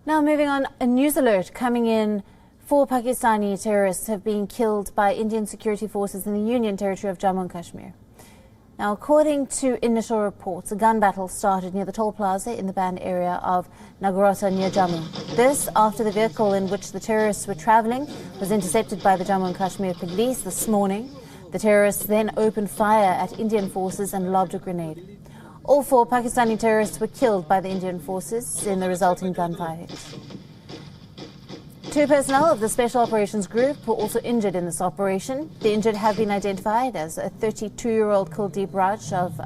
Now moving on, a news alert coming in. 4 Pakistani terrorists have been killed by Indian security forces in the Union territory of Jammu and Kashmir. Now, according to initial reports, a gun battle started near the toll plaza in the banned area of Nagrota near Jammu. This after the vehicle in which the terrorists were travelling was intercepted by the Jammu and Kashmir police this morning. The terrorists then opened fire at Indian forces and lobbed a grenade. All 4 Pakistani terrorists were killed by the Indian forces in the resulting gunfight. 2 personnel of the Special Operations Group were also injured in this operation. The injured have been identified as a 32-year-old Kuldeep Raj of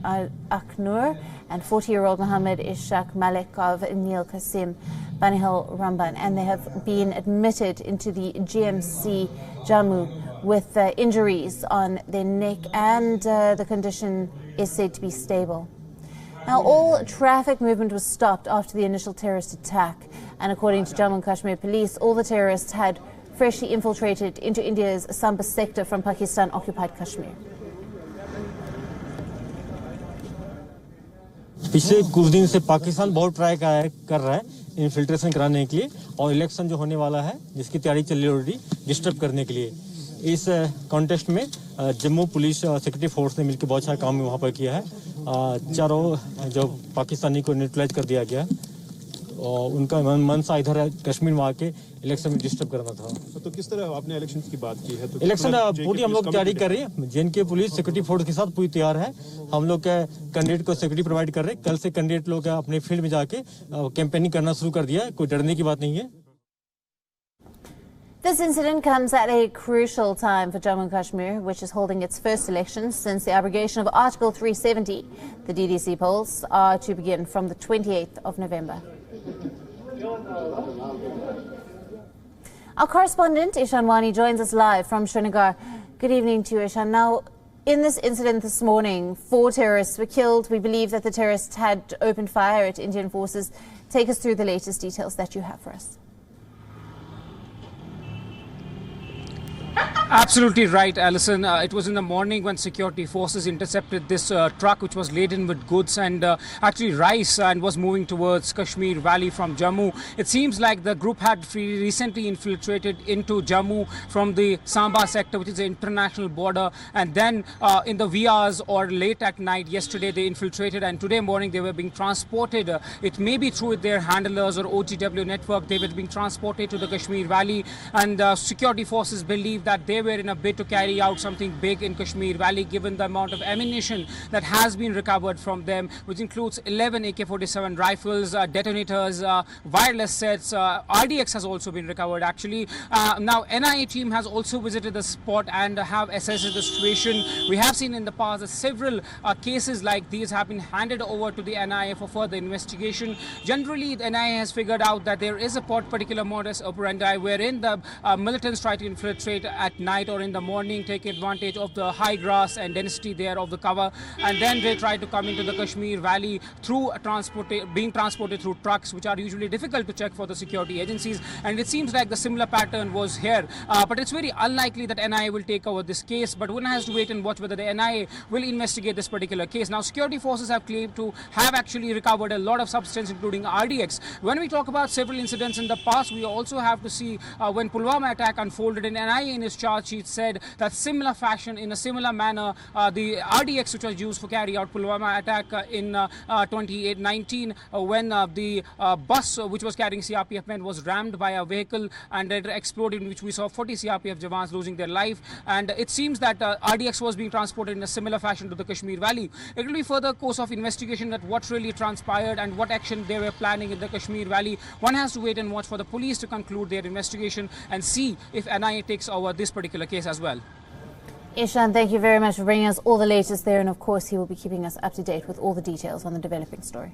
Akhnur and 40-year-old Mohammed Ishaq Malik of Neel Qasim, Banihal Ramban, and they have been admitted into the GMC Jammu with injuries on their neck, and the condition is said to be stable. Now, all traffic movement was stopped after the initial terrorist attack, and according to Jammu and Kashmir police, all the terrorists had freshly infiltrated into India's Samba sector from Pakistan-occupied Kashmir. पिछले कुछ दिन से पाकिस्तान बहुत try कर रहा है infiltration कराने के लिए और इलेक्शन जो होने वाला है जिसकी तैयारी चल रही है ऑलरेडी डिस्टर्ब करने के लिए इस कॉन्टेस्ट में जम्मू पुलिस सिक्योरिटी फोर्स ने मिलकर बहुत सारा काम वहाँ पर किया है चारों जो पाकिस्तानी को न्यूट्रलाइज कर दिया गया और उनका मनसा इधर कश्मीर में आके इलेक्शन में डिस्टर्ब करना था। तो किस तरह आपने इलेक्शन की बात की है? तो इलेक्शन पूरी हम लोग तैयारी कर रहे हैं, जेएनके पुलिस सिक्योरिटी फोर्स के साथ पूरी तैयार है। हम लोग कैंडिडेट को सिक्योरिटी प्रोवाइड कर रहे हैं। कल से कैंडिडेट लोग अपने फील्ड में जाके कैंपेनिंग करना शुरू कर दिया है, कोई डरने की बात नहीं है। This incident comes at a crucial time for Jammu and Kashmir, which is holding its first elections since the abrogation of Article 370. The DDC polls are to begin from the 28th of November. Our correspondent Ishan Wani joins us live from Srinagar. Good evening to you, Ishan. Now, in this incident this morning, 4 terrorists were killed. We believe that the terrorists had opened fire at Indian forces. Take us through the latest details that you have for us. Absolutely right, Alison. It was in the morning when security forces intercepted this truck which was laden with goods and actually rice and was moving towards Kashmir Valley from Jammu. It seems like the group had recently infiltrated into Jammu from the Samba sector, which is the international border, and then in the VRs or late at night yesterday they infiltrated, and today morning they were being transported. It may be through their handlers or OGW network. They were being transported to the Kashmir Valley, and security forces believe that they were in a bid to carry out something big in Kashmir Valley, given the amount of ammunition that has been recovered from them, which includes 11 AK-47 rifles, detonators, wireless sets. RDX has also been recovered, actually. Now, NIA team has also visited the spot and have assessed the situation. We have seen in the past that several cases like these have been handed over to the NIA for further investigation. Generally, the NIA has figured out that there is a particular modus operandi wherein the militants try to infiltrate at night or in the morning, take advantage of the high grass and density there of the cover, and then they try to come into the Kashmir Valley through being transported through trucks, which are usually difficult to check for the security agencies. And it seems like the similar pattern was here, but it's very unlikely that NIA will take over this case. But one has to wait and watch whether the NIA will investigate this particular case. Now, security forces have claimed to have actually recovered a lot of substance, including RDX. When we talk about several incidents in the past, we also have to see when Pulwama attack unfolded, and NIA in its charge sheet said that similar fashion, in a similar manner, the RDX which was used for carry out Pulwama attack in 2019 when the bus which was carrying CRPF men was rammed by a vehicle and it exploded, in which we saw 40 CRPF Jawans losing their life. And it seems that RDX was being transported in a similar fashion to the Kashmir Valley. It will be further course of investigation that what really transpired and what action they were planning in the Kashmir Valley. One has to wait and watch for the police to conclude their investigation and see if NIA takes over this particular case as well. Ishan, thank you very much for bringing us all the latest there, and of course he will be keeping us up to date with all the details on the developing story.